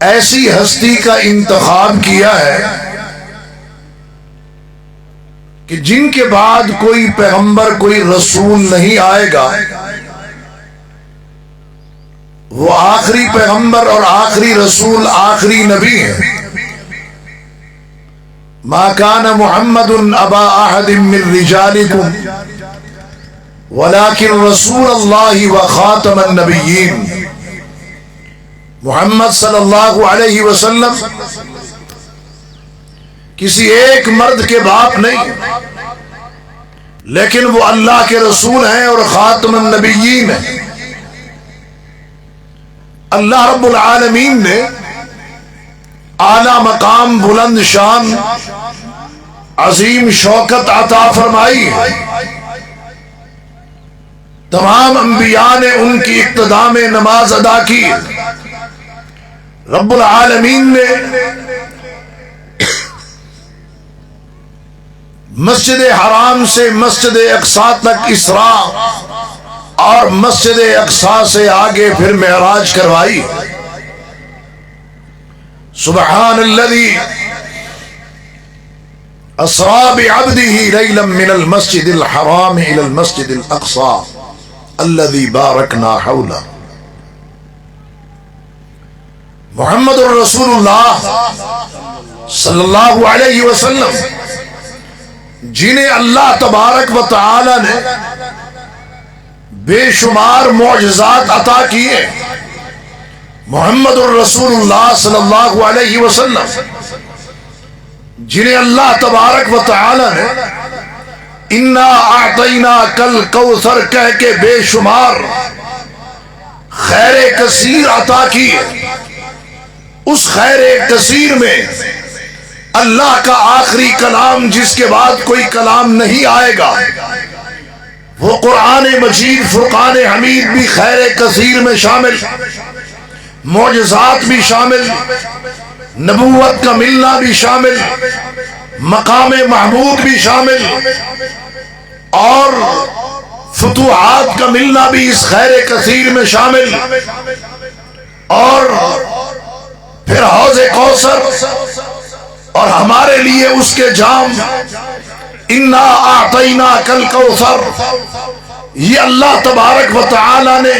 ایسی ہستی کا انتخاب کیا ہے کہ جن کے بعد کوئی پیغمبر کوئی رسول نہیں آئے گا، وہ آخری پیغمبر اور آخری رسول آخری نبی ہیں۔ ما کان محمد ابا احد من رجالکم ولکن رسول اللہ وخاتم النبیین۔ محمد صلی اللہ علیہ وسلم کسی ایک مرد کے باپ نہیں، لیکن وہ اللہ کے رسول ہیں اور خاتم النبیین ہیں۔ اللہ رب العالمین نے اعلی مقام، بلند شان، عظیم شوکت عطا فرمائی ہے۔ تمام انبیاء نے ان کی اقتداء میں نماز ادا کی۔ رب العالمین نے مسجد حرام سے مسجد اقصی تک اسراء اور مسجد اقصی سے آگے پھر معراج کروائی۔ سبحان الذی اسری بعبدہ لیلا من المسجد الحرام الی المسجد الاقصی الذی بارکنا حولہ۔ محمد الرسول اللہ صلی اللہ علیہ وسلم جنہیں اللہ تبارک و تعالی نے بے شمار معجزات عطا کیے، محمد الرسول اللہ صلی اللہ علیہ وسلم جنہیں اللہ تبارک و تعالی نے انا اعطیناک الکوثر کہہ کے بے شمار خیر کثیر عطا کیے۔ اس خیر کثیر میں اللہ کا آخری کلام جس کے بعد کوئی کلام نہیں آئے گا، وہ قرآن مجید فرقان حمید بھی خیر کثیر میں شامل، معجزات بھی شامل، نبوت کا ملنا بھی شامل، مقام محمود بھی شامل، اور فتوحات کا ملنا بھی اس خیر کثیر میں شامل، اور پھر حوض کوثر اور ہمارے لیے اس کے جام، انا اعطیناک الکوثر۔ یہ اللہ تبارک و تعالی نے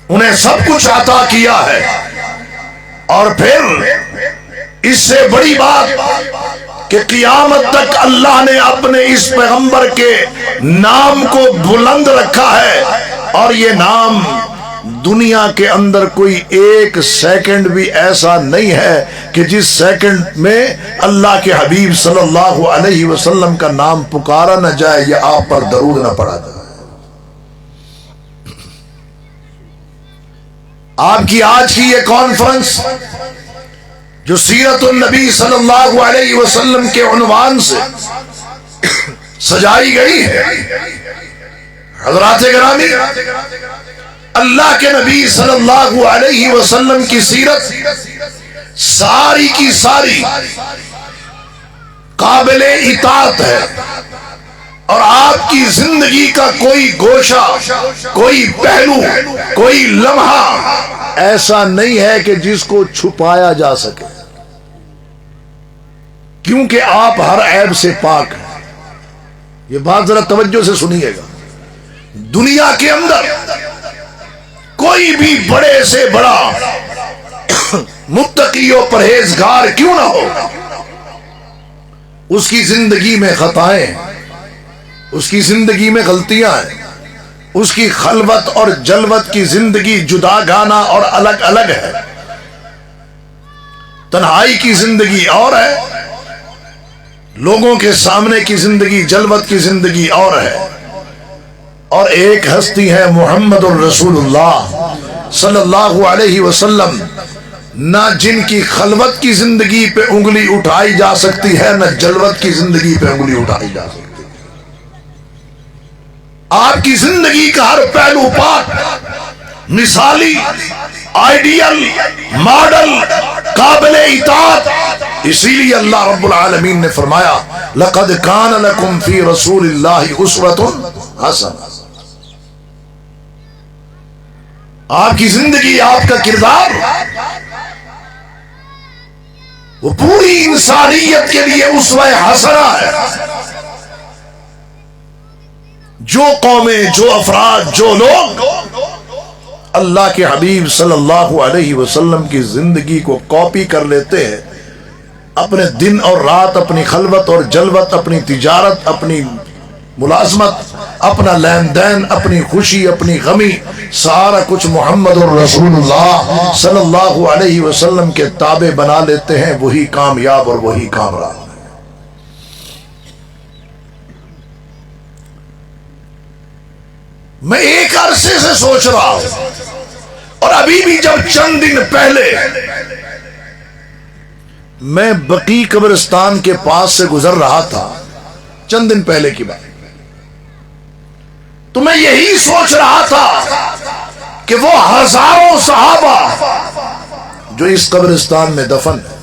انہیں سب کچھ عطا کیا ہے۔ اور پھر اس سے بڑی بات کہ قیامت تک اللہ نے اپنے اس پیغمبر کے نام کو بلند رکھا ہے، اور یہ نام دنیا کے اندر کوئی ایک سیکنڈ بھی ایسا نہیں ہے کہ جس سیکنڈ میں اللہ کے حبیب صلی اللہ علیہ وسلم کا نام پکارا نہ جائے یا آپ پر درود نہ پڑا جائے۔ آپ کی آج کی یہ کانفرنس جو سیرت النبی صلی اللہ علیہ وسلم کے عنوان سے سجائی گئی ہے، حضرات گرامی، اللہ کے نبی صلی اللہ علیہ وسلم کی سیرت ساری کی ساری قابل اطاعت ہے، اور آپ کی زندگی کا کوئی گوشہ، کوئی پہلو، کوئی لمحہ ایسا نہیں ہے کہ جس کو چھپایا جا سکے، کیونکہ آپ ہر عیب سے پاک ہیں۔ یہ بات ذرا توجہ سے سنیے گا۔ دنیا کے اندر کوئی بھی بڑے سے بڑا متقی و پرہیزگار کیوں نہ ہو، اس کی زندگی میں خطائیں ہیں، اس کی زندگی میں غلطیاں ہیں، اس کی خلوت اور جلوت کی زندگی جدا گانا اور الگ الگ ہے، تنہائی کی زندگی اور ہے، لوگوں کے سامنے کی زندگی، جلوت کی زندگی اور ہے، اور ایک ہستی ہے محمد الرسول اللہ صلی اللہ علیہ وسلم، نہ جن کی خلوت کی زندگی پہ انگلی اٹھائی جا سکتی ہے، نہ جلوت کی زندگی پہ انگلی اٹھائی جا سکتی ہے۔ آپ کی زندگی کا ہر پہلو پاک، مثالی، آئیڈیل، ماڈل، قابل اطاعت۔ اسی لیے اللہ رب العالمین نے فرمایا لَقَدْ كَانَ لَكُمْ فِي رَسُولِ اللَّهِ أُسْوَةٌ حَسَنَةٌ۔ آپ کی زندگی، آپ کا کردار وہ پوری انسانیت کے لیے اسوہ حسنہ ہے. جو قومیں، جو افراد، جو لوگ اللہ کے حبیب صلی اللہ علیہ وسلم کی زندگی کو کاپی کر لیتے ہیں، اپنے دن اور رات، اپنی خلوت اور جلوت، اپنی تجارت، اپنی ملازمت، اپنا لین دین، اپنی خوشی، اپنی غمی، سارا کچھ محمد الرسول اللہ صلی اللہ علیہ وسلم کے تابع بنا لیتے ہیں، وہی کامیاب اور وہی کامران. میں ایک عرصے سے سوچ رہا ہوں، اور ابھی بھی جب چند دن پہلے میں بقیع قبرستان کے پاس سے گزر رہا تھا، چند دن پہلے کی بات، تو میں یہی سوچ رہا تھا کہ وہ ہزاروں صحابہ جو اس قبرستان میں دفن ہے،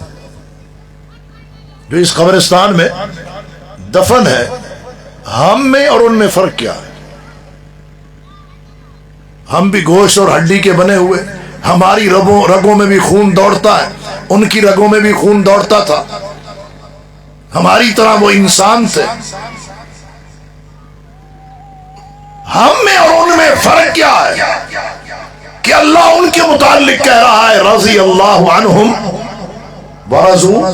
جو اس قبرستان میں دفن ہے، ہم میں اور ان میں فرق کیا ہے؟ ہم بھی گوشت اور ہڈی کے بنے ہوئے، ہماری رگوں میں بھی خون دوڑتا ہے، ان کی رگوں میں بھی خون دوڑتا تھا، ہماری طرح وہ انسان تھے. ہم میں اور ان میں فرق کیا ہے کہ اللہ ان کے متعلق کہہ رہا ہے رضی اللہ عنہم ورضوا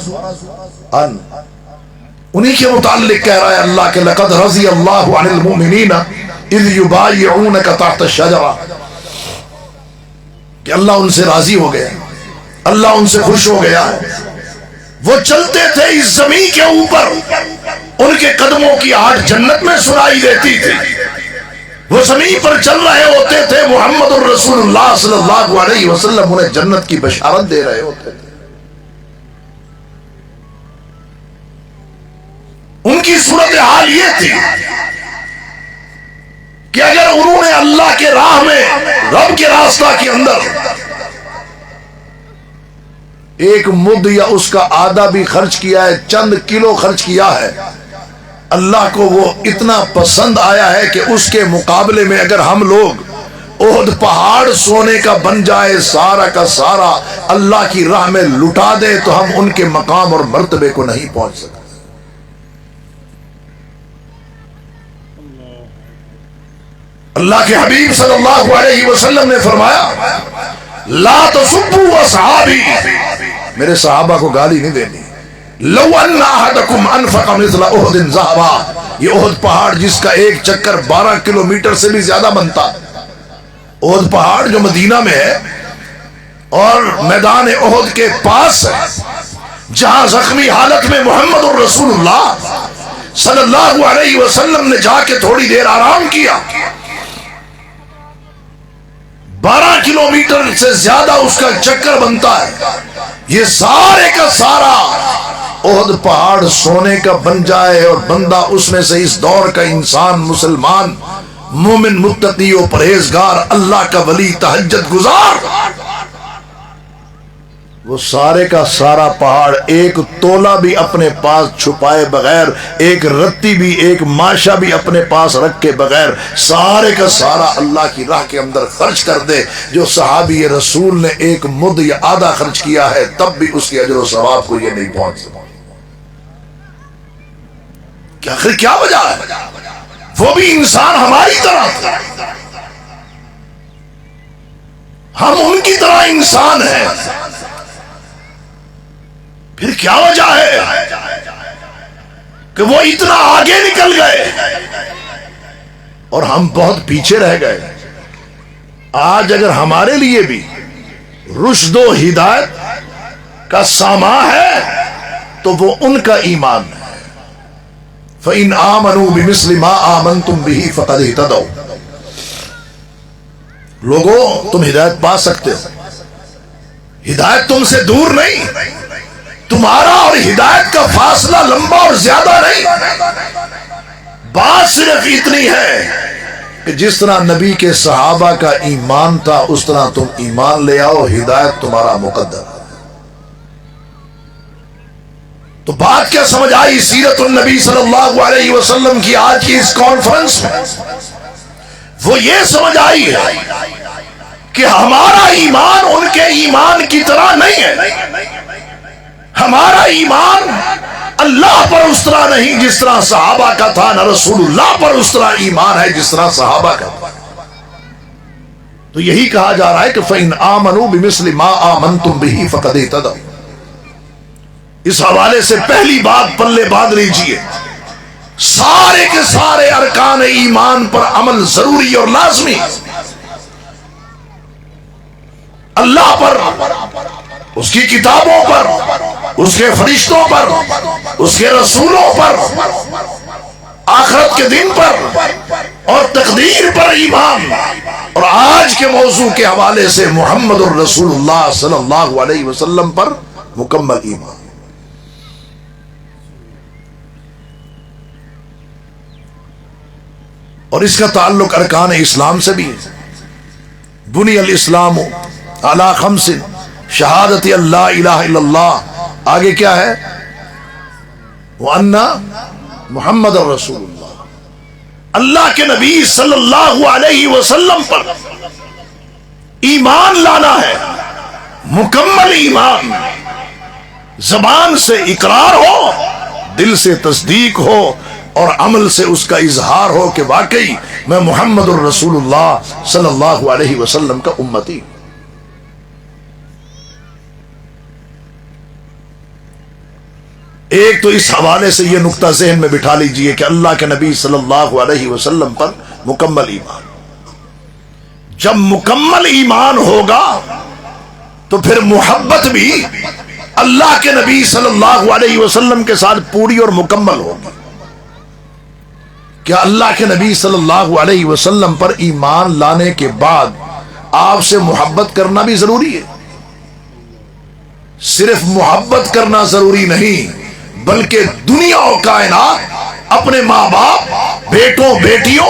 عنہ. انہی کے متعلق کہہ رہا ہے اللہ کہ لقد رضی اللہ عن المؤمنین اذ یبایعونک تحت الشجرہ، کہ اللہ ان سے راضی ہو گیا، اللہ ان سے خوش ہو گیا ہے. وہ چلتے تھے اس زمین کے اوپر، ان کے قدموں کی آہٹ جنت میں سنائی دیتی تھی. وہ زمین پر چل رہے ہوتے تھے، محمد الرسول اللہ صلی اللہ علیہ وسلم انہیں جنت کی بشارت دے رہے ہوتے تھے. ان کی صورتحال یہ تھی کہ اگر انہوں نے اللہ کے راہ میں، رب کے راستہ کے اندر ایک مد یا اس کا آدھا بھی خرچ کیا ہے، چند کلو خرچ کیا ہے، اللہ کو وہ اتنا پسند آیا ہے کہ اس کے مقابلے میں اگر ہم لوگ احد پہاڑ سونے کا بن جائے، سارا کا سارا اللہ کی راہ میں لٹا دے، تو ہم ان کے مقام اور مرتبے کو نہیں پہنچ سکتے. اللہ کے حبیب صلی اللہ علیہ وسلم نے فرمایا لا تسبوا اصحابی، میرے صحابہ کو گالی نہیں دینی. لو ان احدکم انفق مثل احد ذهبا، یہ احد پہاڑ جس کا ایک چکر 12 کلومیٹر سے بھی زیادہ بنتا، احد پہاڑ جو مدینہ میں ہے اور میدان احد کے پاس ہے، جہاں زخمی حالت میں محمد الرسول اللہ صلی اللہ علیہ وسلم نے جا کے تھوڑی دیر آرام کیا، 12 کلومیٹر سے زیادہ اس کا چکر بنتا ہے. یہ سارے کا سارا احد پہاڑ سونے کا بن جائے اور بندہ اس میں سے، اس دور کا انسان، مسلمان، مومن، متقی و پرہیزگار، اللہ کا ولی، تہجد گزار، وہ سارے کا سارا پہاڑ ایک تولہ بھی اپنے پاس چھپائے بغیر، ایک رتی بھی، ایک ماشا بھی اپنے پاس رکھ کے بغیر، سارے کا سارا اللہ کی راہ کے اندر خرچ کر دے. جو صحابی رسول نے ایک مد یا آدھا خرچ کیا ہے، تب بھی اس کے اجر و ثواب کو یہ نہیں پہنچ سکتا. کہ آخر کیا وجہ ہے؟ وہ بھی انسان ہماری طرح تھا، ہم ان کی طرح انسان ہیں. پھر کیا وجہ ہے کہ وہ اتنا آگے نکل گئے اور ہم بہت پیچھے رہ گئے؟ آج اگر ہمارے لیے بھی رشد و ہدایت کا سامان ہے تو وہ ان کا ایمان ہے. فَإِنْ آمَنُوا بِمِثْلِ مَا آمَنْتُمْ بِهِ فَقَدْ اهْتَدَوْا. لوگوں تم ہدایت پا سکتے ہو، ہدایت تم سے دور نہیں، تمہارا اور ہدایت کا فاصلہ لمبا اور زیادہ نہیں. بات صرف اتنی ہے کہ جس طرح نبی کے صحابہ کا ایمان تھا، اس طرح تم ایمان لے آؤ، ہدایت تمہارا مقدر. تو بات کیا سمجھ آئی سیرت النبی صلی اللہ علیہ وسلم کی آج کی اس کانفرنس میں؟ وہ یہ سمجھ آئی ہے کہ ہمارا ایمان ان کے ایمان کی طرح نہیں ہے. ہمارا ایمان اللہ پر اس طرح نہیں جس طرح صحابہ کا تھا، نہ رسول اللہ پر اس طرح ایمان ہے جس طرح صحابہ کا تھا۔ تو یہی کہا جا رہا ہے کہ فَإِنْ آمَنُوا بِمِثْلِ مَا آمَنْتُمْ بِهِ فَقَدْ اهْتَدَوْا۔ اس حوالے سے پہلی بات پلے باندھ لیجئے، سارے کے سارے ارکان ایمان پر عمل ضروری اور لازمی، اللہ پر، اس کی کتابوں پر، اس کے فرشتوں پر، اس کے رسولوں پر، آخرت کے دن پر اور تقدیر پر ایمان۔ اور آج کے موضوع کے حوالے سے محمد الرسول اللہ صلی اللہ علیہ وسلم پر مکمل ایمان۔ اور اس کا تعلق ارکان اسلام سے بھی ہے۔ بنی الاسلام علی خمس، شہادت اللہ الہ الا اللہ، آگے کیا ہے؟ وَأَنَّ محمد الرسول اللہ، اللہ کے نبی صلی اللہ علیہ وسلم پر ایمان لانا ہے، مکمل ایمان، زبان سے اقرار ہو، دل سے تصدیق ہو اور عمل سے اس کا اظہار ہو کہ واقعی میں محمد الرسول اللہ صلی اللہ علیہ وسلم کا امتی ہوں۔ ایک تو اس حوالے سے یہ نقطہ ذہن میں بٹھا لیجئے کہ اللہ کے نبی صلی اللہ علیہ وسلم پر مکمل ایمان۔ جب مکمل ایمان ہوگا تو پھر محبت بھی اللہ کے نبی صلی اللہ علیہ وسلم کے ساتھ پوری اور مکمل ہوگی۔ کیا اللہ کے نبی صلی اللہ علیہ وسلم پر ایمان لانے کے بعد آپ سے محبت کرنا بھی ضروری ہے؟ صرف محبت کرنا ضروری نہیں بلکہ دنیا و کائنات، اپنے ماں باپ، بیٹوں بیٹیوں،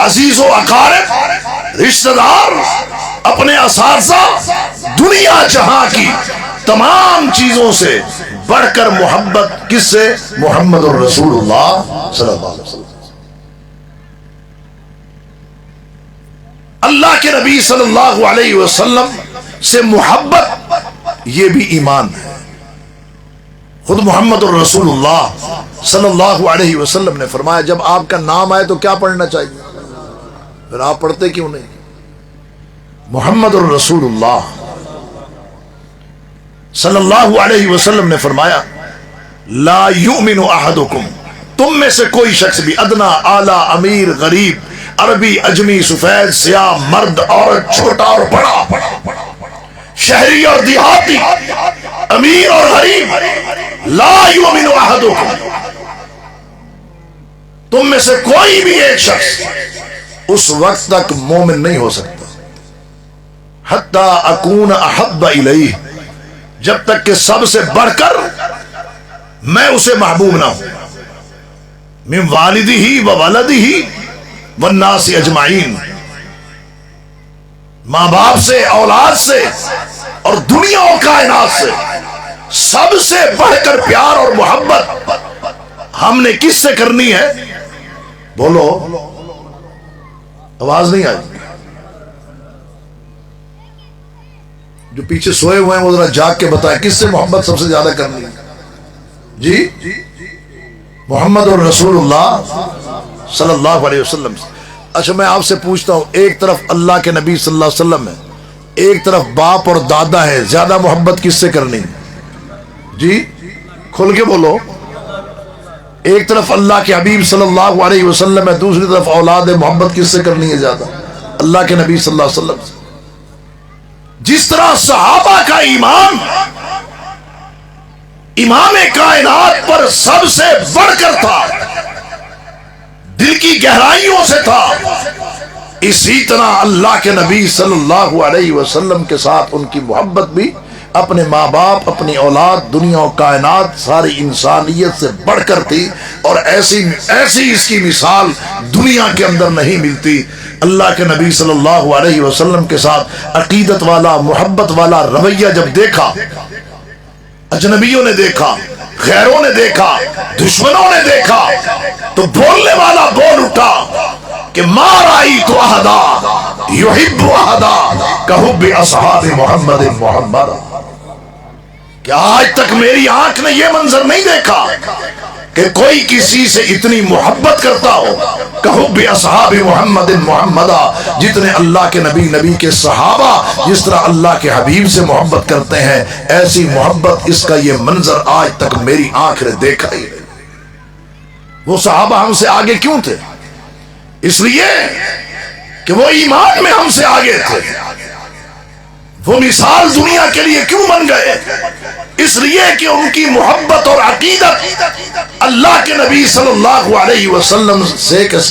عزیز و اقارب، رشتہ دار، اپنے اساتذہ، دنیا جہاں کی تمام چیزوں سے بڑھ کر محبت کس سے؟ محمد الرسول اللہ صلی اللہ علیہ وسلم۔ اللہ کے نبی صلی اللہ علیہ وسلم سے محبت یہ بھی ایمان ہے۔ خود محمد الرسول اللہ صلی اللہ علیہ وسلم نے فرمایا جب آپ کا نام آئے تو کیا پڑھنا چاہیے؟ پھر آپ پڑھتے کیوں نہیں؟ محمد الرسول اللہ صلی اللہ علیہ وسلم نے فرمایا لا یؤمن احدکم، تم میں سے کوئی شخص بھی، ادنا، اعلیٰ، امیر، غریب، عربی، اجمی، سفید، سیاہ، مرد، عورت، چھوٹا اور بڑا، شہری اور دیہاتی، امیر اور غریب، لا یؤمن احدکم، تم میں سے کوئی بھی ایک شخص اس وقت تک مومن نہیں ہو سکتا حتی اکون احب الیہ، جب تک کہ سب سے بڑھ کر میں اسے محبوب نہ ہوں، من والدہ و ولدہ والناس اجمعین، ماں باپ سے، اولاد سے اور دنیا و کائنات سے سب سے بڑھ کر پیار اور محبت ہم نے کس سے کرنی ہے؟ بولو، آواز نہیں آئی؟ جو پیچھے سوئے ہوئے ہیں وہ ذرا جاگ کے بتائیں کس سے محبت سب سے زیادہ کرنی ہے؟ جی، محمد الرسول اللہ صلی اللہ علیہ وسلم سے۔ اچھا میں آپ سے پوچھتا ہوں، ایک طرف اللہ کے نبی صلی اللہ علیہ وسلم ہے، ایک طرف باپ اور دادا ہے، زیادہ محبت کس سے کرنی ہے؟ جی کھل کے بولو۔ ایک طرف اللہ کے حبیب صلی اللہ علیہ وسلم ہے، دوسری طرف اولاد، محبت کس سے کرنی ہے زیادہ؟ اللہ کے نبی صلی اللہ علیہ وسلم سے۔ جس طرح صحابہ کا ایمان امام کائنات پر سب سے بڑھ کر تھا، دل کی گہرائیوں سے تھا، اسی طرح اللہ کے نبی صلی اللہ علیہ وسلم کے ساتھ ان کی محبت بھی اپنے ماں باپ، اپنی اولاد، دنیا و کائنات، ساری انسانیت سے بڑھ کر تھی، اور ایسی اس کی مثال دنیا کے اندر نہیں ملتی۔ اللہ کے نبی صلی اللہ علیہ وسلم کے ساتھ عقیدت والا، محبت والا رویہ جب دیکھا، اجنبیوں نے دیکھا، غیروں نے دیکھا، دشمنوں نے دیکھا، تو بولنے والا بول اٹھا کہ ما رأیت احدا یحب احدا کحب اصحاب محمد محمد، کہ آج تک میری آنکھ نے یہ منظر نہیں دیکھا کہ کوئی کسی سے اتنی محبت کرتا ہو کہو بے اصحاب محمد محمدہ، جتنے اللہ کے نبی کے صحابہ جس طرح اللہ کے حبیب سے محبت کرتے ہیں، ایسی محبت اس کا یہ منظر آج تک میری آنکھ نے دیکھا ہی نہیں۔ وہ صحابہ ہم سے آگے کیوں تھے؟ اس لیے کہ وہ ایمان میں ہم سے آگے تھے۔ وہ مثال دنیا کے لیے کیوں بن گئے؟ اس لیے کہ ان کی محبت اور عقیدت اللہ کے نبی صلی اللہ علیہ وسلم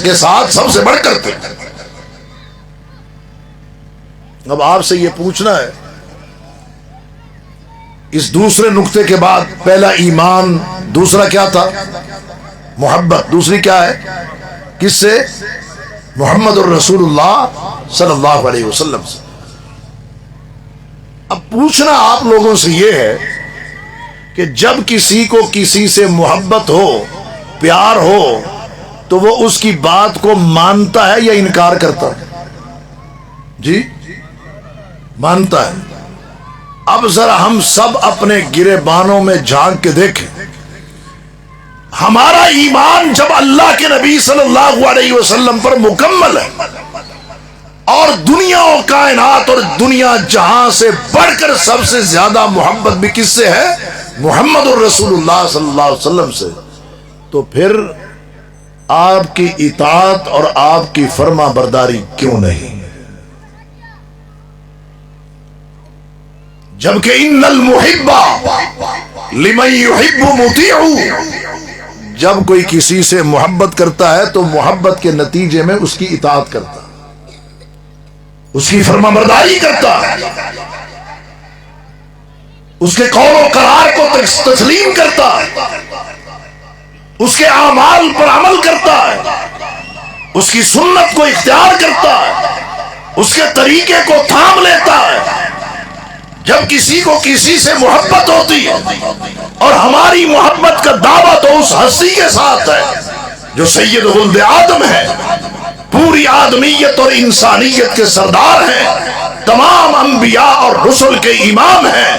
کے ساتھ سب سے بڑھ کر تھے۔ اب آپ سے یہ پوچھنا ہے، اس دوسرے نقطے کے بعد پہلا ایمان، دوسرا کیا تھا؟ محبت، دوسری کیا ہے؟ کس سے؟ محمد الرسول اللہ صلی اللہ علیہ وسلم سے۔ اب پوچھنا آپ لوگوں سے یہ ہے کہ جب کسی کو کسی سے محبت ہو، پیار ہو، تو وہ اس کی بات کو مانتا ہے یا انکار کرتا ہے؟ جی مانتا ہے۔ اب ذرا ہم سب اپنے گریبانوں میں جھانک کے دیکھیں، ہمارا ایمان جب اللہ کے نبی صلی اللہ علیہ وسلم پر مکمل ہے اور دنیا و کائنات اور دنیا جہاں سے بڑھ کر سب سے زیادہ محبت بھی کس سے ہے؟ محمد الرسول اللہ صلی اللہ علیہ وسلم سے، تو پھر آپ کی اطاعت اور آپ کی فرما برداری کیوں نہیں؟ جبکہ ان المحب لمن يحب مطیع، جب کوئی کسی سے محبت کرتا ہے تو محبت کے نتیجے میں اس کی اطاعت کرتا ہے، اس کی فرما برداری کرتا ہے، اس کے قول و قرار کو تسلیم کرتا ہے، اس کے اعمال پر عمل کرتا ہے، اس کی سنت کو اختیار کرتا ہے، اس کے طریقے کو تھام لیتا ہے۔ جب کسی کو کسی سے محبت ہوتی ہے اور ہماری محبت کا دعویٰ تو اس ہستی کے ساتھ ہے جو سید ولد آدم ہے، پوری آدمیت اور انسانیت کے سردار ہیں، تمام انبیاء اور رسل کے امام ہیں،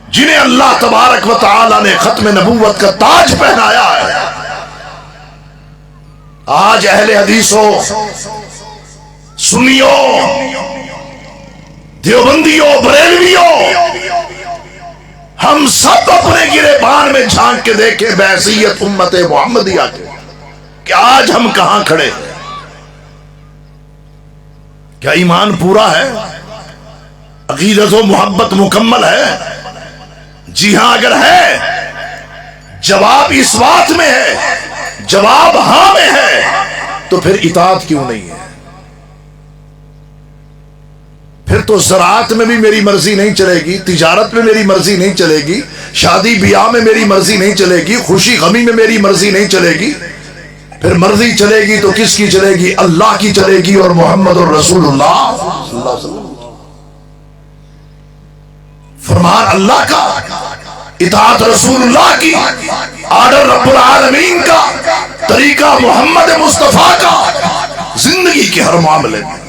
جنہیں اللہ تبارک و تعالی نے ختم نبوت کا تاج پہنایا ہے۔ آج اہل حدیثوں، سنیوں، دیوبندیوں، بریلویوں، ہم سب اپنے گریبان میں جھانک کے دیکھیں بحیثیت امت محمدیہ کے کہ آج ہم کہاں کھڑے ہیں۔ کیا ایمان پورا ہے؟ عقیدت و محبت مکمل ہے؟ جی ہاں اگر ہے، جواب اس بات میں ہے، جواب ہاں میں ہے، تو پھر اطاعت کیوں نہیں ہے؟ پھر تو زراعت میں بھی میری مرضی نہیں چلے گی، تجارت میں میری مرضی نہیں چلے گی، شادی بیاہ میں میری مرضی نہیں چلے گی، خوشی غمی میں میری مرضی نہیں چلے گی۔ پھر مرضی چلے گی تو کس کی چلے گی؟ اللہ کی چلے گی اور محمد الرسول اللہ صلی اللہ علیہ وسلم، فرمان اللہ کا، اطاعت رسول اللہ کی، آرڈر رب العالمین کا، طریقہ محمد مصطفیٰ کا، زندگی کے ہر معاملے میں۔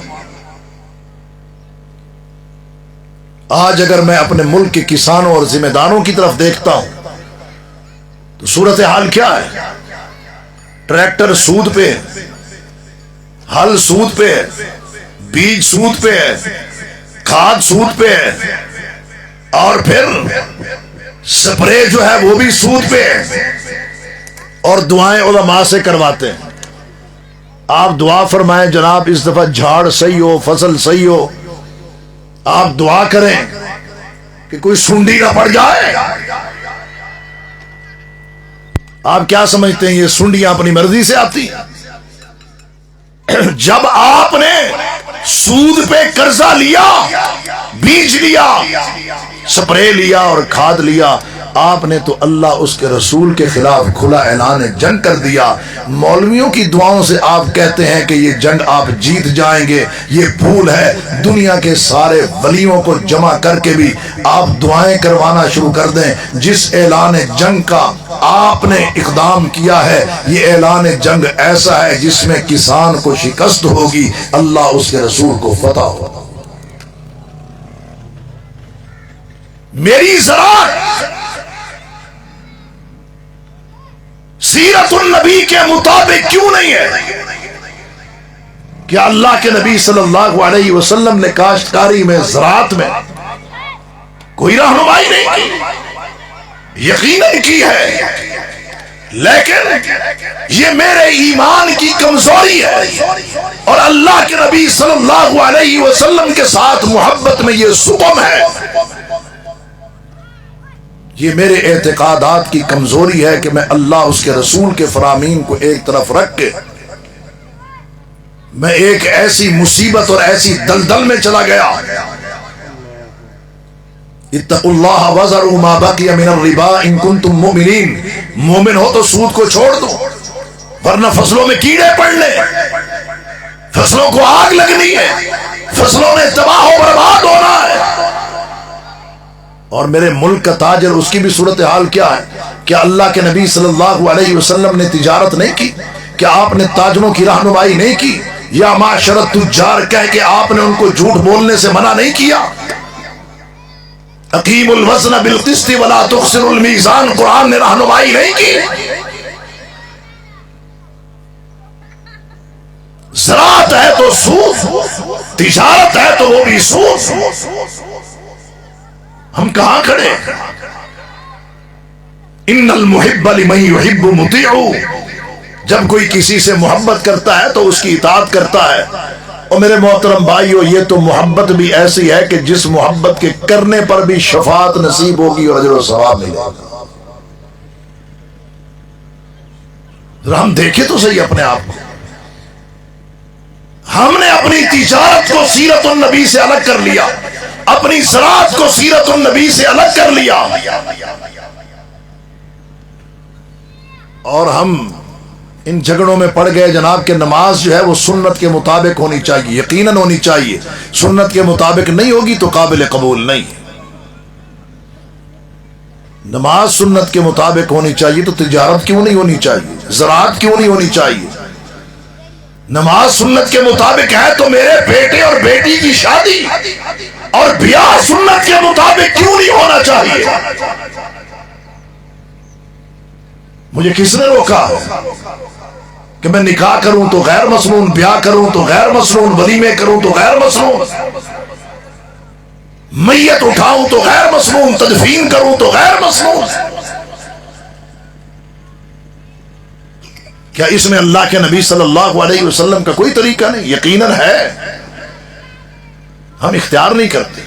آج اگر میں اپنے ملک کے کسانوں اور ذمہ داروں کی طرف دیکھتا ہوں تو صورتحال کیا ہے؟ ٹریکٹر سود پہ ہے، ہل سود پہ ہے، بیج سود پہ ہے، کھاد سود پہ ہے، اور پھر سپرے جو ہے وہ بھی سود پہ ہے، اور دعائیں علماء سے کرواتے ہیں۔ آپ دعا فرمائیں جناب اس دفعہ جھاڑ صحیح ہو، فصل صحیح ہو، آپ دعا کریں کہ کوئی سنڈی نہ پڑ جائے۔ آپ کیا سمجھتے ہیں یہ سنڈیاں اپنی مرضی سے آتی؟ جب آپ نے سود پہ قرضہ لیا، بیج لیا، سپرے لیا اور کھاد لیا، آپ نے تو اللہ اس کے رسول کے خلاف کھلا اعلان جنگ کر دیا۔ مولویوں کی دعاؤں سے آپ کہتے ہیں کہ یہ جنگ آپ جیت جائیں گے، یہ بھول ہے۔ دنیا کے سارے ولیوں کو جمع کر کے بھی آپ دعائیں کروانا شروع کر دیں۔ جس اعلان جنگ کا آپ نے اقدام کیا ہے، یہ اعلان جنگ ایسا ہے جس میں کسان کو شکست ہوگی، اللہ اس کے رسول کو فتح ہوگا۔ میری زراعت سیرت النبی کے مطابق کیوں نہیں ہے؟ کیا اللہ کے نبی صلی اللہ علیہ وسلم نے کاشتکاری میں، زراعت میں کوئی رہنمائی نہیں کی؟ یقیناً کی ہے، لیکن یہ میرے ایمان کی کمزوری ہے، اور اللہ کے نبی صلی اللہ علیہ وسلم کے ساتھ محبت میں یہ سکم ہے۔ یہ میرے اعتقادات کی کمزوری ہے کہ میں اللہ اس کے رسول کے فرامین کو ایک طرف رکھ کے میں ایک ایسی مصیبت اور ایسی دلدل میں چلا گیا۔ اتقوا اللہ وذروا ما بقی من الربا ان کنتم مؤمنین، مومن ہو تو سود کو چھوڑ دو، ورنہ فصلوں میں کیڑے پڑنے، فصلوں کو آگ لگنی ہے، فصلوں میں تباہ و برباد ہونا ہے۔ اور میرے ملک کا تاجر، اس کی بھی صورتحال کیا ہے؟ کیا اللہ کے نبی صلی اللہ علیہ وسلم نے تجارت نہیں کی؟ کیا آپ نے تاجروں کی رہنمائی نہیں کی؟ یا معاشر التجار کہہ کے آپ نے ان کو جھوٹ بولنے سے منع نہیں کیا؟ اقیم الوزن بالقسط ولا تخسروا المیزان، قرآن نے رہنمائی نہیں کی؟ زراعت ہے تو سود، تجارت ہے تو وہ بھی سود۔ ہم کہاں کھڑے؟ ان المحب لمن يحب مطیع، جب کوئی کسی سے محبت کرتا ہے تو اس کی اطاعت کرتا ہے۔ اور میرے محترم بھائیو، یہ تو محبت بھی ایسی ہے کہ جس محبت کے کرنے پر بھی شفاعت نصیب ہوگی اور اجر و ثواب ملے گا۔ ذرا ہم دیکھیں تو صحیح اپنے آپ کو، ہم نے اپنی تجارت کو سیرت النبی سے الگ کر لیا، اپنی زراعت کو سیرت النبی سے الگ کر لیا، اور ہم ان جھگڑوں میں پڑ گئے جناب کہ نماز جو ہے وہ سنت کے مطابق ہونی چاہیے، یقیناً ہونی چاہیے، سنت کے مطابق نہیں ہوگی تو قابل قبول نہیں۔ نماز سنت کے مطابق ہونی چاہیے تو تجارت کیوں نہیں ہونی چاہیے؟ زراعت کیوں نہیں ہونی چاہیے؟ نماز سنت کے مطابق ہے تو میرے بیٹے اور بیٹی کی شادی اور بیاہ سنت کے مطابق کیوں نہیں ہونا چاہیے؟ مجھے کس نے روکا کہ میں نکاح کروں تو غیر مسنون، بیاہ کروں تو غیر مسنون، ولیمے کروں تو غیر مسنون، میت اٹھاؤں تو غیر مسنون، تدفین کروں تو غیر مسنون؟ کیا اس میں اللہ کے نبی صلی اللہ علیہ وسلم کا کوئی طریقہ نہیں؟ یقیناً ہے، ہم اختیار نہیں کرتے،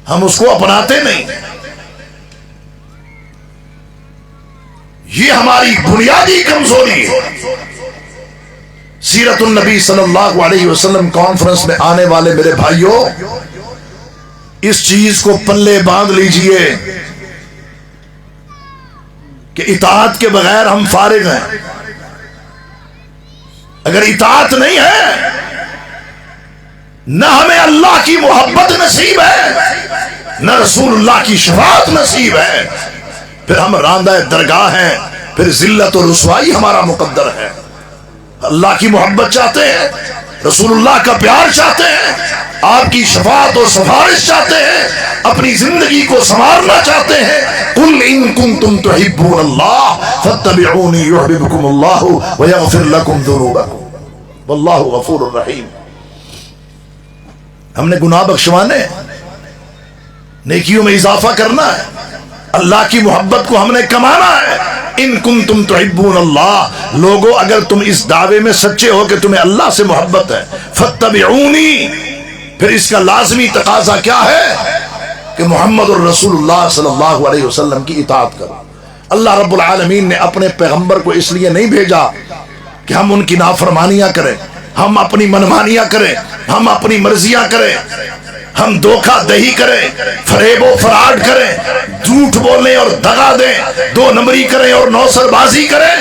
ہم اس کو اپناتے نہیں۔ یہ ہماری بنیادی کمزوری ہے۔ سیرت النبی صلی اللہ علیہ وسلم کانفرنس میں آنے والے میرے بھائیوں، اس چیز کو پلے باندھ لیجئے کہ اطاعت کے بغیر ہم فارغ ہیں۔ اگر اطاعت نہیں ہے، نہ ہمیں اللہ کی محبت نصیب ہے، نہ رسول اللہ کی شفاعت نصیب ہے، پھر ہم راندہ درگاہ ہیں، پھر ذلت و رسوائی ہمارا مقدر ہے۔ اللہ کی محبت چاہتے ہیں، رسول اللہ کا پیار چاہتے ہیں، آپ کی شفاعت و سفارش چاہتے ہیں، اپنی زندگی کو سنوارنا چاہتے ہیں۔ قل ان کنتم تحبون اللہ فاتبعونی یحببکم اللہ ویغفر لکم ذنوبکم واللہ غفور الرحیم۔ ہم نے گناہ بخشوانے، نیکیوں میں اضافہ کرنا ہے، اللہ کی محبت کو ہم نے کمانا ہے۔ ان کنتم تحبون اللہ، لوگو اگر تم اس دعوے میں سچے ہو کہ تمہیں اللہ سے محبت ہے، فاتبعونی، پھر اس کا لازمی تقاضا کیا ہے کہ محمد الرسول اللہ صلی اللہ علیہ وسلم کی اطاعت کرو۔ اللہ رب العالمین نے اپنے پیغمبر کو اس لیے نہیں بھیجا کہ ہم ان کی نافرمانیاں کریں، ہم اپنی منمانیاں کریں، ہم اپنی مرضیاں کریں، ہم دھوکہ دہی کریں، فریب و فراڈ کریں، جھوٹ بولیں اور دغا دیں، دو نمبری کریں اور نوسر بازی کریں۔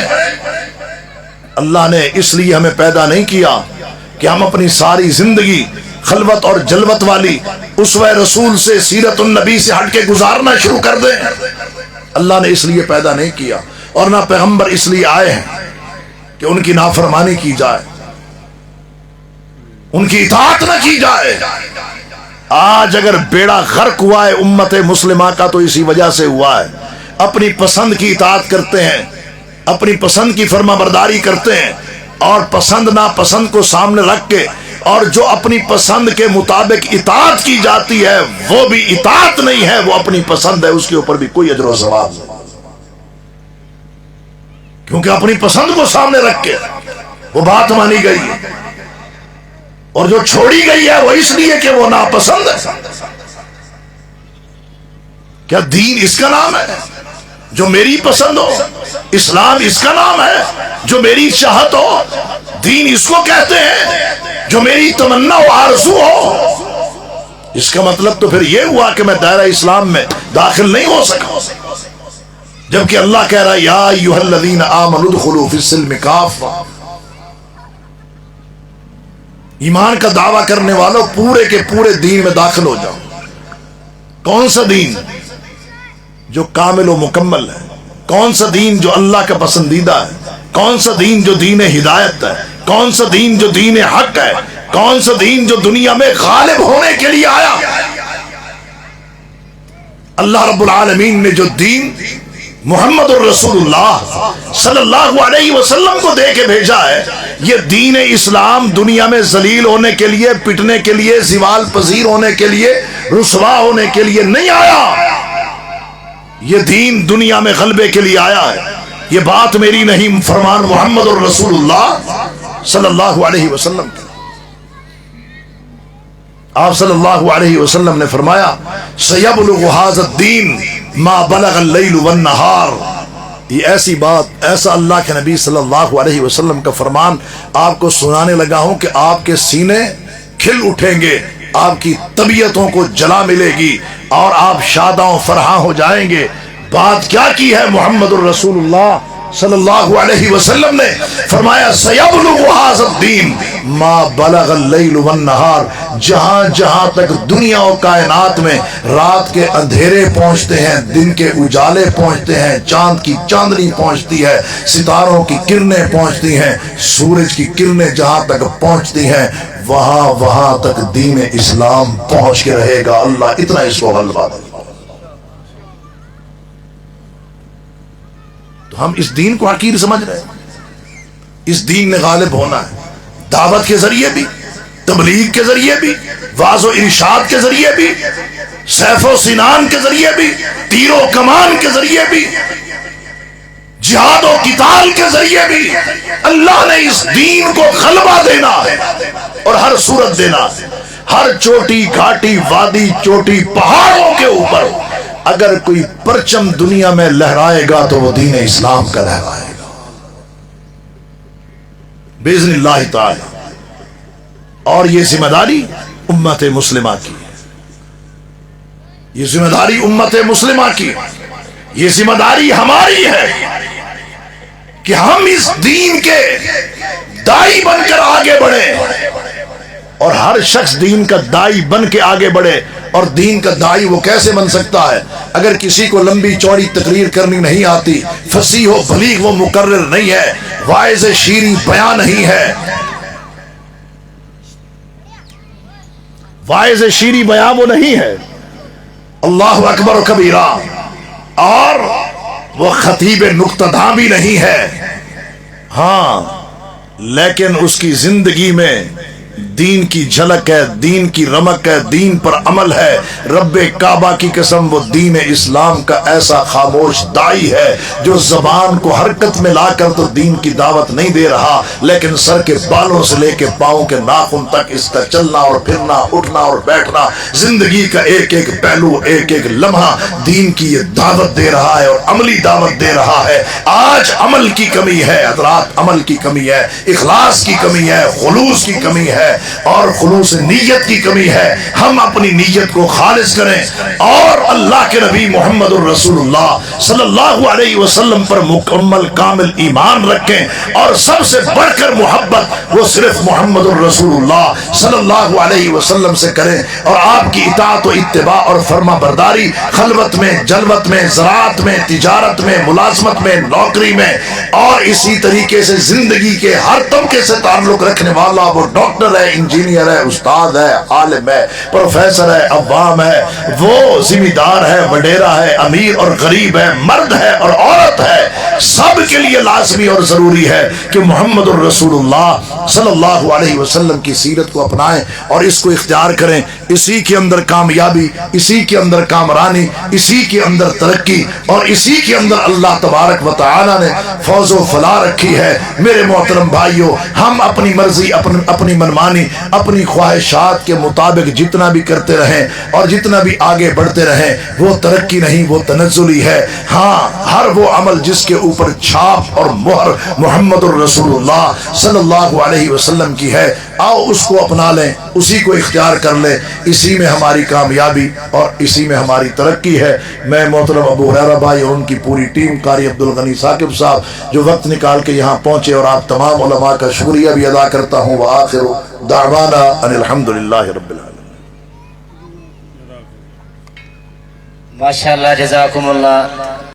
اللہ نے اس لیے ہمیں پیدا نہیں کیا کہ ہم اپنی ساری زندگی خلوت اور جلوت والی اسوہ رسول سے، سیرت النبی سے ہٹ کے گزارنا شروع کر دیں۔ اللہ نے اس لیے پیدا نہیں کیا، اور نہ پیغمبر اس لیے آئے ہیں کہ ان کی نافرمانی کی جائے، ان کی اطاعت نہ کی جائے۔ آج اگر بیڑا غرق ہوا ہے امت مسلمہ کا تو اسی وجہ سے ہوا ہے. اپنی پسند کی اطاعت کرتے ہیں، اپنی پسند کی فرما برداری کرتے ہیں، اور پسند ناپسند کو سامنے رکھ کے، اور جو اپنی پسند کے مطابق اطاعت کی جاتی ہے وہ بھی اطاعت نہیں ہے، وہ اپنی پسند ہے، اس کے اوپر بھی کوئی اجر و ثواب نہیں، کیونکہ اپنی پسند کو سامنے رکھ کے وہ بات مانی گئی ہے، اور جو چھوڑی گئی ہے وہ اس لیے کہ وہ ناپسند ہے. کیا دین اس کا نام ہے جو میری پسند ہو؟ اسلام اس کا نام ہے جو میری چاہت ہو؟ دین اس کو کہتے ہیں جو میری تمنا و آرزو ہو. اس کا مطلب تو پھر یہ ہوا کہ میں دائرہ اسلام میں داخل نہیں ہو سکا، جبکہ اللہ کہہ رہا ہے یا ایھا الذین آمنوا ادخلوا فی السلم کافہ. ایمان کا دعویٰ کرنے والوں پورے کے پورے دین میں داخل ہو جاؤ. کون سا دین جو کامل و مکمل ہے؟ کون سا دین جو اللہ کا پسندیدہ ہے؟ کون سا دین جو دین ہدایت ہے؟ کون سا دین جو دین حق ہے؟ کون سا دین جو دنیا میں غالب ہونے کے لیے آیا؟ اللہ رب العالمین نے جو دین محمد الرسول اللہ صلی اللہ علیہ وسلم کو دے کے بھیجا ہے، یہ دین اسلام دنیا میں ذلیل ہونے کے لیے، پٹنے کے لیے، زوال پذیر ہونے کے لیے، رسوا ہونے کے لیے نہیں آیا. یہ دین دنیا میں غلبے کے لیے آیا ہے. یہ بات میری نہیں، فرمان محمد الرسول اللہ صلی اللہ علیہ وسلم کی. آپ صلی اللہ علیہ وسلم نے فرمایا سیبلغ ھذا الدین ما بلغ اللیل والنہار. یہ ایسی بات، ایسا اللہ کے نبی صلی اللہ علیہ وسلم کا فرمان آپ کو سنانے لگا ہوں کہ آپ کے سینے کھل اٹھیں گے، آپ کی طبیعتوں کو جلا ملے گی، اور آپ شاداں فرحاں ہو جائیں گے. بات کیا کی ہے محمد الرسول اللہ صلی اللہ علیہ وسلم نے؟ فرمایا سیبلغ ھذا الدین ما بلغ اللیل والنہار. جہاں جہاں تک دنیا و کائنات میں رات کے اندھیرے پہنچتے ہیں، دن کے اجالے پہنچتے ہیں، چاند کی چاندنی پہنچتی ہے، ستاروں کی کرنیں پہنچتی ہیں، سورج کی کرنیں جہاں تک پہنچتی ہیں، وہاں تک دین اسلام پہنچ کے رہے گا. اللہ اتنا اس کو غلبہ دے. تو ہم اس دین کو حقیر سمجھ رہے ہیں. اس دین نے غالب ہونا ہے، دعوت کے ذریعے بھی، تبلیغ کے ذریعے بھی، واعظ و ارشاد کے ذریعے بھی، سیف و سنان کے ذریعے بھی، تیر و کمان کے ذریعے بھی، جہاد و قتال کے ذریعے بھی. اللہ نے اس دین کو غلبہ دینا ہے اور ہر صورت دینا ہے. ہر چوٹی گھاٹی وادی چوٹی پہاڑوں کے اوپر اگر کوئی پرچم دنیا میں لہرائے گا تو وہ دین اسلام کا لہرائے گا باذن اللہ تعالی. اور یہ ذمہ داری امت مسلمہ کی ہے، یہ ذمہ داری امت مسلمہ کی، یہ ذمہ داری ہماری ہے کہ ہم اس دین کے دائی بن کر آگے بڑھیں. اور ہر شخص دین کا دائی بن کے آگے بڑھے. اور دین کا دائی وہ کیسے بن سکتا ہے؟ اگر کسی کو لمبی چوڑی تقریر کرنی نہیں آتی، فصیح و بلیغ وہ مقرر نہیں ہے، واعظ شیریں بیان نہیں ہے، واعظ شیریں بیان وہ نہیں ہے، اللہ اکبر و کبیرہ، اور وہ خطیب نکتہ داں بھی نہیں ہے، ہاں لیکن اس کی زندگی میں دین کی جھلک ہے، دین کی رمک ہے، دین پر عمل ہے. رب کعبہ کی قسم وہ دین اسلام کا ایسا خاموش دائی ہے جو زبان کو حرکت میں لا کر تو دین کی دعوت نہیں دے رہا، لیکن سر کے بالوں سے لے کے پاؤں کے ناخن تک اس کا چلنا اور پھرنا، اٹھنا اور بیٹھنا، زندگی کا ایک ایک پہلو، ایک ایک لمحہ دین کی یہ دعوت دے رہا ہے اور عملی دعوت دے رہا ہے. آج عمل کی کمی ہے حضرات، عمل کی کمی ہے، اخلاص کی کمی ہے، خلوص کی کمی ہے، اور خلوص نیت کی کمی ہے. ہم اپنی نیت کو خالص کریں اور اللہ کے نبی محمد الرسول اللہ صلی اللہ علیہ وسلم پر مکمل کامل ایمان رکھیں. اور سب سے بڑھ کر محبت وہ صرف محمد الرسول اللہ صلی اللہ علیہ وسلم سے کریں، اور آپ کی اطاعت و اتباع اور فرما برداری خلوت میں، جلوت میں، زراعت میں، تجارت میں، ملازمت میں، نوکری میں، اور اسی طریقے سے زندگی کے ہر طبقے سے تعلق رکھنے والا، وہ ڈاکٹر ہے، انجینئر ہے، استاد ہے، عالم ہے، پروفیسر ہے، عوام ہے، وہ ذمہ دار ہے، وڈیرا ہے، امیر اور غریب ہے، مرد ہے اور عورت ہے، سب کے لیے لازمی اور ضروری ہے کہ محمد الرسول اللہ صلی اللہ علیہ وسلم کی سیرت کو اپنائیں اور اس کو اختیار کریں۔ اسی کے اندر کامیابی، اسی کے اندر کامرانی، اسی کے اندر ترقی اور اسی کے اندر اللہ تبارک و تعالی نے فوز و فلاح رکھی ہے۔ میرے محترم بھائیوں، ہم اپنی مرضی، اپنی منمانی، اپنی خواہشات کے مطابق جتنا بھی کرتے رہیں اور جتنا بھی آگے بڑھتے رہیں وہ ترقی نہیں، وہ تنزلی ہے۔ ہاں، ہر وہ عمل جس کے اوپر چھاپ اور مہر محمد الرسول اللہ صلی اللہ علیہ وسلم کی ہے، آؤ اس کو اپنا لیں، اسی کو اختیار کر لیں۔ اسی میں ہماری کامیابی اور اسی میں ہماری ترقی ہے۔ میں محترم ابو ہریرہ بھائی اور ان کی پوری ٹیم، قاری عبدالغنی ثاقب صاحب جو وقت نکال کے یہاں پہنچے، اور آپ تمام علماء کا شکریہ بھی ادا کرتا ہوں۔ وآخر دعوانا ان الحمدللہ رب العالمین۔ ماشاءاللہ، جزاکم اللہ۔